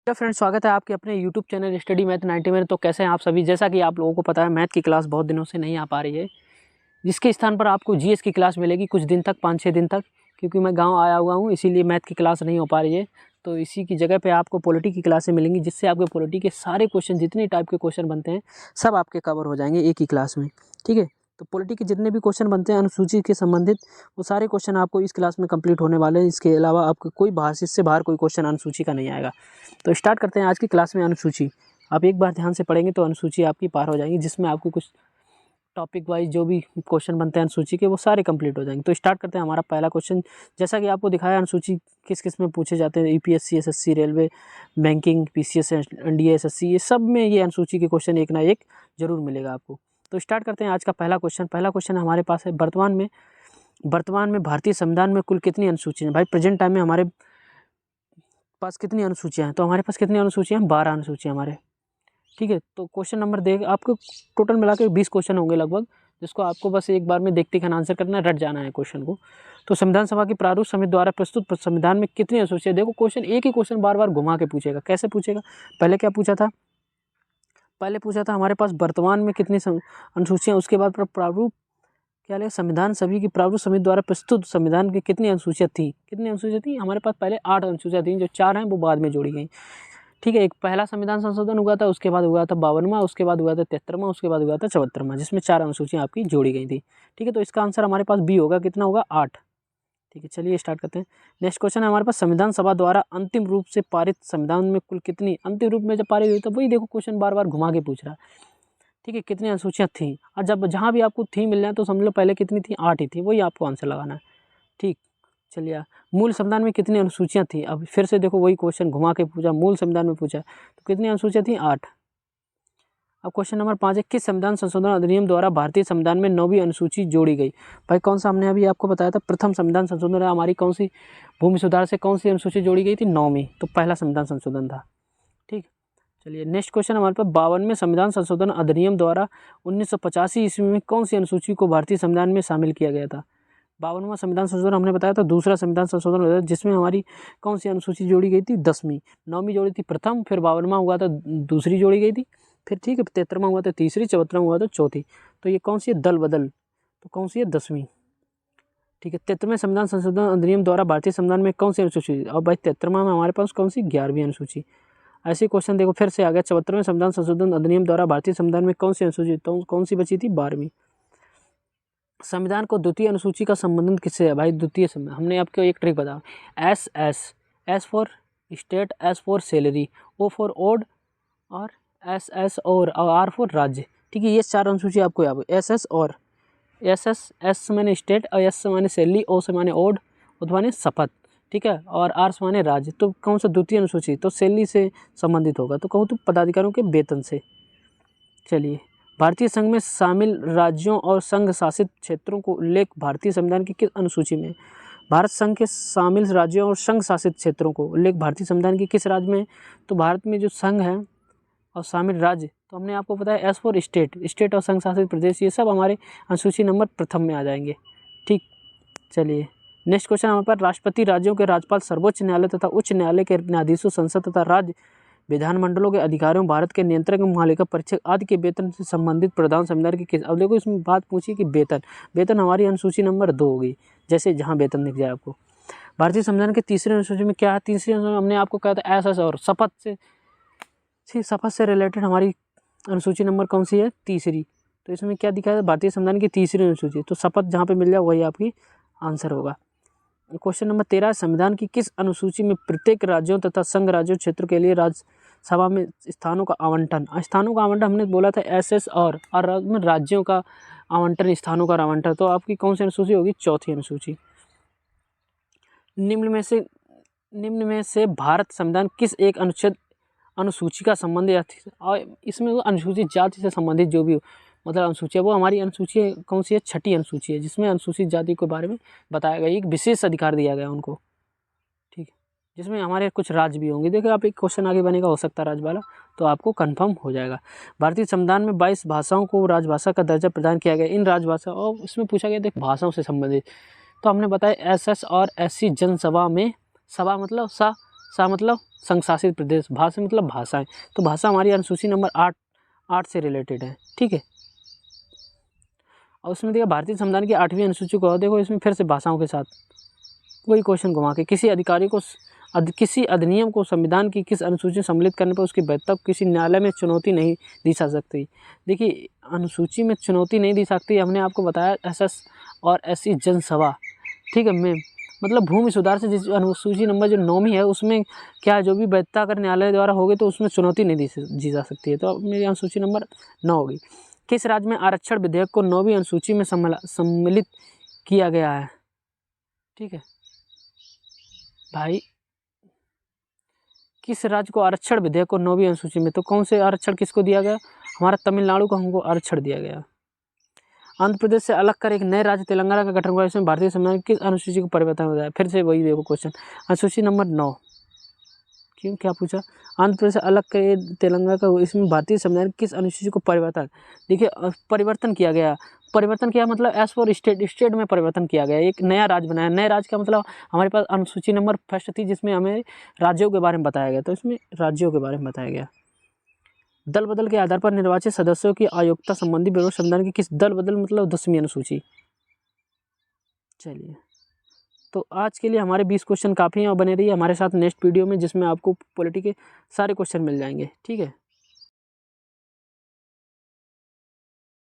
तो फ्रेंड्स, स्वागत है आपके अपने यूट्यूब चैनल स्टडी मैथ 90 में। तो कैसे हैं आप सभी। जैसा कि आप लोगों को पता है, मैथ की क्लास बहुत दिनों से नहीं आ पा रही है, जिसके स्थान पर आपको जीएस की क्लास मिलेगी कुछ दिन तक, 5-6 दिन तक। क्योंकि मैं गांव आया हुआ हूं, इसीलिए मैथ की क्लास नहीं हो पा रही है। तो इसी की जगह पे आपको पॉलिटी की क्लासें मिलेंगी, जिससे आपके पॉलिटी के सारे क्वेश्चन, जितने टाइप के क्वेश्चन बनते हैं, सब आपके कवर हो जाएंगे एक ही क्लास में। ठीक है। तो पॉलिटी के जितने भी क्वेश्चन बनते हैं अनुसूची के संबंधित, वो सारे क्वेश्चन आपको इस क्लास में कंप्लीट होने वाले हैं। इसके अलावा आपको कोई बाहर से, इससे बाहर कोई क्वेश्चन अनुसूची का नहीं आएगा। तो स्टार्ट करते हैं आज की क्लास में। अनुसूची आप एक बार ध्यान से पढ़ेंगे तो अनुसूची आपकी पार हो जाएगी, जिसमें आपको कुछ टॉपिक वाइज जो भी क्वेश्चन बनते हैं अनुसूची के, वो सारे कंप्लीट हो जाएंगे। तो स्टार्ट करते हैं हमारा पहला क्वेश्चन। जैसा कि आपको दिखाया, अनुसूची किस किस में पूछे जाते हैं, UPSC, SSC, railway, banking, PCS, NDA, SSC, ये सब में ये अनुसूची के क्वेश्चन एक ना एक जरूर मिलेगा आपको। तो स्टार्ट करते हैं आज का पहला क्वेश्चन। पहला क्वेश्चन हमारे पास है, वर्तमान में भारतीय संविधान में कुल कितनी अनुसूचियाँ हैं। भाई प्रेजेंट टाइम में हमारे पास कितनी अनुसूचियाँ हैं? तो हमारे पास कितनी अनुसूचियाँ हैं? 12 अनुसूचियाँ हमारे। ठीक है। तो क्वेश्चन नंबर देख, आपको टोटल मिला के 20 क्वेश्चन होंगे लगभग, जिसको आपको बस एक बार में देखते खान आंसर करना है, रट जाना है क्वेश्चन को। तो संविधान सभा की प्रारूप समिति द्वारा प्रस्तुत संविधान में कितनी अनुसूचियाँ? देखो क्वेश्चन, एक ही क्वेश्चन बार बार घुमा के पूछेगा। कैसे पूछेगा? पहले क्या पूछा था? पहले पूछा था हमारे पास वर्तमान में कितनी अनुसूचियाँ, उसके बाद प्रारूप क्या लेगा, संविधान सभी की प्रारूप समिति द्वारा प्रस्तुत संविधान की कितनी अनुसूचियाँ थी। कितनी अनुसूचियाँ थी हमारे पास? पहले 8 अनुसूचियाँ थी, जो 4 हैं वो बाद में जोड़ी गई। ठीक है। एक पहला संविधान संशोधन हुआ था, उसके बाद हुआ था 52वां, उसके बाद हुआ था 73वां, उसके बाद हुआ था 74वां, जिसमें 4 अनुसूचियाँ आपकी जोड़ी गई थी। ठीक है। तो इसका आंसर हमारे पास बी होगा। कितना होगा? 8। ठीक है, चलिए स्टार्ट करते हैं। नेक्स्ट क्वेश्चन है हमारे पास, संविधान सभा द्वारा अंतिम रूप से पारित संविधान में कुल कितनी, अंतिम रूप में जब पारित हुई, तो वही देखो क्वेश्चन बार बार घुमा के पूछ रहा है। ठीक है, कितनी अनुसूचियाँ थी, और जब जहाँ भी आपको थी मिल जाए तो समझ लो पहले कितनी थी, 8 ही थी, वही आपको आंसर लगाना है। ठीक, चलिए। मूल संविधान में कितनी अनुसूचियाँ थी? अब फिर से देखो वही क्वेश्चन घुमा के पूछा, मूल संविधान में पूछा, तो कितनी अनुसूचियाँ थी? 8। अब क्वेश्चन नंबर 5 है, किस संविधान संशोधन अधिनियम द्वारा भारतीय संविधान में 9वीं अनुसूची जोड़ी गई? भाई कौन सा? हमने अभी आपको बताया था, प्रथम संविधान संशोधन हमारी कौन सी, भूमि सुधार से कौन सी अनुसूची जोड़ी गई थी? 9वीं। तो पहला संविधान संशोधन था। ठीक, चलिए नेक्स्ट क्वेश्चन हमारे पास, 52वें संविधान संशोधन अधिनियम द्वारा 1985 ईस्वी में कौन सी अनुसूची को भारतीय संविधान में शामिल किया गया था? 52वां संविधान संशोधन हमने बताया था, दूसरा संविधान संशोधन हुआ था, जिसमें हमारी कौन सी अनुसूची जोड़ी गई थी? 10वीं। 9वीं जोड़ी थी प्रथम, फिर 52वां हुआ था दूसरी जोड़ी गई थी, फिर ठीक है 73वां हुआ था तीसरी, 74वां हुआ था चौथी। तो ये कौन सी है? दल बदल। तो कौन सी है? 10वीं। ठीक है। 73वें संविधान संशोधन अधिनियम द्वारा भारतीय संविधान में कौन सी अनुसूची? और भाई 73वां में हमारे पास कौन सी? 11वीं अनुसूची। ऐसे क्वेश्चन देखो फिर से आ गया, 74वें संविधान संशोधन अधिनियम द्वारा भारतीय संविधान में कौन सी अनुसूची, तो कौन सी बची थी? 12वीं। संविधान को द्वितीय अनुसूची का संबंध किससे है? भाई द्वितीय संविधान, हमने आपको एक ट्रिक बताया, S for state, S for salary, O for odd, और एस और आर फॉर राज्य। ठीक है, ये 4 अनुसूची आपको याद है। एस और एस से माने स्टेट, और एस से माने सैलरी, ओ से माने ओड, माने शपथ। ठीक है, और आर से माने राज्य। तो कौन सा द्वितीय अनुसूची? तो सैलरी से संबंधित होगा, तो कहूँ तो पदाधिकारियों के वेतन से। चलिए, भारतीय संघ में शामिल राज्यों और संघ शासित क्षेत्रों को उल्लेख भारतीय संविधान की किस अनुसूची में? भारत संघ के शामिल राज्यों और संघ शासित क्षेत्रों को उल्लेख भारतीय संविधान की किस राज्य में? तो भारत में जो संघ है और शामिल राज्य, तो हमने आपको बताया एस फॉर स्टेट और संघ शासित प्रदेश, ये सब हमारे अनुसूची नंबर प्रथम में आ जाएंगे। ठीक, चलिए नेक्स्ट क्वेश्चन हमारे पास, राष्ट्रपति, राज्यों के राज्यपाल, सर्वोच्च न्यायालय तथा उच्च न्यायालय के न्यायाधीशों, संसद तथा राज्य विधानमंडलों के अधिकारियों, भारत के नियंत्रक, महालेखा परीक्षक आदि के वेतन से संबंधित प्रधान संविधान की किस, अब देखो इसमें बात पूछी कि वेतन हमारी अनुसूची नंबर 2 होगी, जैसे जहाँ वेतन दिख जाए आपको। भारतीय संविधान के तीसरे अनुसूची में क्या है? तीसरे अनुसूची हमने आपको कहा था एस और शपथ से रिलेटेड हमारी अनुसूची नंबर कौन सी है? तीसरी। तो इसमें क्या दिखा है? भारतीय संविधान की तीसरी अनुसूची, तो शपथ जहाँ पे मिल जाए वही आपकी आंसर होगा। क्वेश्चन नंबर 13, संविधान की किस अनुसूची में प्रत्येक राज्यों तथा संघ राज्यों क्षेत्र के लिए राज्यसभा में स्थानों का आवंटन हमने बोला था एस और राज्यों का आवंटन, स्थानों का आवंटन, तो आपकी कौन सी अनुसूची होगी? चौथी अनुसूची। निम्न में से भारत संविधान किस एक अनुसूची का संबंध, और इसमें वो अनुसूचित जाति से संबंधित जो भी मतलब अनुसूची है, वो हमारी अनुसूची कौन सी है? छठी अनुसूची है, जिसमें अनुसूचित जाति के बारे में बताया गया, एक विशेष अधिकार दिया गया उनको। ठीक है, जिसमें हमारे कुछ राज्य भी होंगे। देखो आप एक क्वेश्चन आगे बनेगा, हो सकता है राज्य वाला, तो आपको कंफर्म हो जाएगा। भारतीय संविधान में 22 भाषाओं को राजभाषा का दर्जा प्रदान किया गया। इन राजभाषा, और इसमें पूछा गया देख भाषाओं से संबंधित, तो हमने बताया एस और SC जनसभा में, सभा मतलब सा मतलब संघ शासित प्रदेश, भाषा मतलब भाषाएं, तो भाषा हमारी अनुसूची नंबर 8 से रिलेटेड है, ठीक है। और उसमें देखिए भारतीय संविधान की 8वीं अनुसूची को, देखो इसमें फिर से भाषाओं के साथ वही क्वेश्चन घुमा के, किसी अधिकारी को किसी अधिनियम को संविधान की किस अनुसूची में सम्मिलित करने पर उसकी वैधता को किसी न्यायालय में चुनौती नहीं दी जा सकती। देखिए अनुसूची में चुनौती नहीं दी सकती, हमने आपको बताया एसएस और एससी जनसभा, ठीक है। मैं मतलब भूमि सुधार से जिस अनुसूची नंबर जो 9वीं है उसमें क्या है, जो भी वैधता अगर न्यायालय द्वारा होगी तो उसमें चुनौती नहीं दी जा सकती है, तो मेरी अनुसूची नंबर 9 होगी। किस राज्य में आरक्षण विधेयक को 9वीं अनुसूची में सम्मिलित किया गया है, ठीक है भाई। किस राज्य को आरक्षण विधेयक को 9वीं अनुसूची में, तो कौन से आरक्षण किसको दिया गया, हमारा तमिलनाडु को हमको आरक्षण दिया गया। आंध्र प्रदेश से अलग कर एक नए राज्य तेलंगाना का गठन हुआ, इसमें भारतीय संविधान किस अनुसूची को परिवर्तन हो जाए, फिर से वही देखो क्वेश्चन, अनुसूची नंबर 9, क्यों क्या पूछा, आंध्र प्रदेश से अलग कर तेलंगाना का, इसमें भारतीय संविधान किस अनुसूची को परिवर्तन, देखिए परिवर्तन किया गया, परिवर्तन किया मतलब एज फॉर स्टेट में परिवर्तन किया गया, एक नया राज्य बनाया। नए राज्य का मतलब हमारे पास अनुसूची नंबर फर्स्ट थी जिसमें हमें राज्यों के बारे में बताया गया, तो इसमें राज्यों के बारे में बताया गया। दल बदल के आधार पर निर्वाचित सदस्यों की अयोग्यता संबंधी विरोध संविधान की किस, दल बदल मतलब 10वीं अनुसूची। चलिए तो आज के लिए हमारे 20 क्वेश्चन काफ़ी हैं, और बने रहिए हमारे साथ नेक्स्ट वीडियो में जिसमें आपको पॉलिटी के सारे क्वेश्चन मिल जाएंगे, ठीक है।